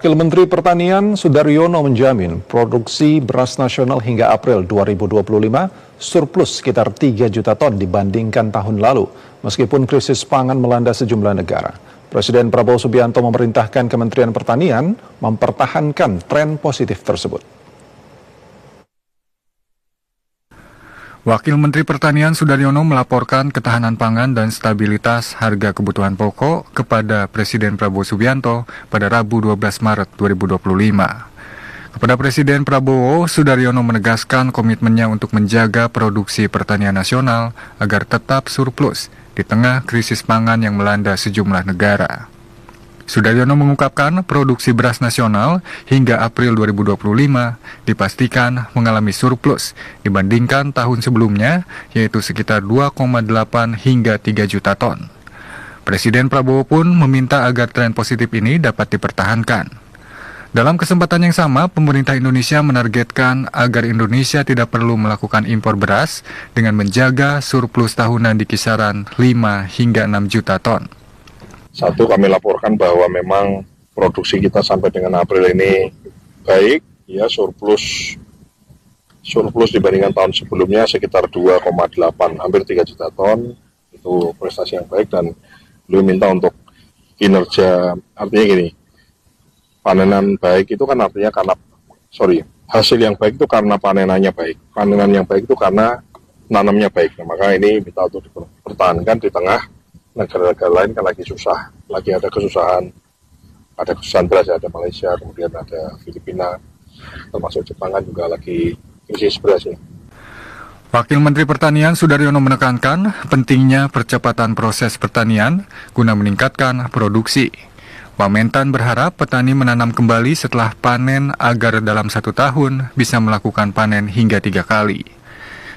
Wakil Menteri Pertanian Sudaryono menjamin produksi beras nasional hingga April 2025 surplus sekitar 3 juta ton dibandingkan tahun lalu, meskipun krisis pangan melanda sejumlah negara. Presiden Prabowo Subianto memerintahkan Kementerian Pertanian mempertahankan tren positif tersebut. Wakil Menteri Pertanian Sudaryono melaporkan ketahanan pangan dan stabilitas harga kebutuhan pokok kepada Presiden Prabowo Subianto pada Rabu 12 Maret 2025. Kepada Presiden Prabowo, Sudaryono menegaskan komitmennya untuk menjaga produksi pertanian nasional agar tetap surplus di tengah krisis pangan yang melanda sejumlah negara. Sudaryono mengungkapkan produksi beras nasional hingga April 2025 dipastikan mengalami surplus dibandingkan tahun sebelumnya, yaitu sekitar 2,8 hingga 3 juta ton. Presiden Prabowo pun meminta agar tren positif ini dapat dipertahankan. Dalam kesempatan yang sama, pemerintah Indonesia menargetkan agar Indonesia tidak perlu melakukan impor beras dengan menjaga surplus tahunan di kisaran 5 hingga 6 juta ton. Satu, kami laporkan bahwa memang produksi kita sampai dengan April ini baik, ya surplus dibandingkan tahun sebelumnya sekitar 2,8, hampir 3 juta ton, itu prestasi yang baik dan beliau minta untuk kinerja, artinya gini, panenan baik itu kan artinya hasil yang baik itu karena panenannya baik, panenan yang baik itu karena nanamnya baik, nah, maka ini minta untuk dipertahankan di tengah negara-negara lain kan lagi susah, lagi ada kesusahan beras, ada Malaysia, kemudian ada Filipina, termasuk Jepang kan juga lagi krisis beras ya. Wakil Menteri Pertanian Sudaryono menekankan pentingnya percepatan proses pertanian guna meningkatkan produksi. Wamentan berharap petani menanam kembali setelah panen agar dalam 1 tahun bisa melakukan panen hingga 3 kali.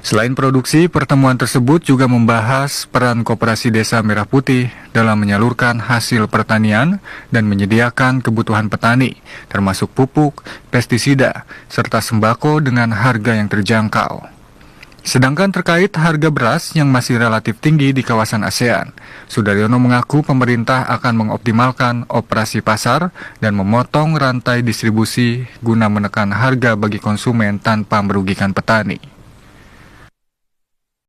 Selain produksi, pertemuan tersebut juga membahas peran Koperasi Desa Merah Putih dalam menyalurkan hasil pertanian dan menyediakan kebutuhan petani, termasuk pupuk, pestisida, serta sembako dengan harga yang terjangkau. Sedangkan terkait harga beras yang masih relatif tinggi di kawasan ASEAN, Sudaryono mengaku pemerintah akan mengoptimalkan operasi pasar dan memotong rantai distribusi guna menekan harga bagi konsumen tanpa merugikan petani.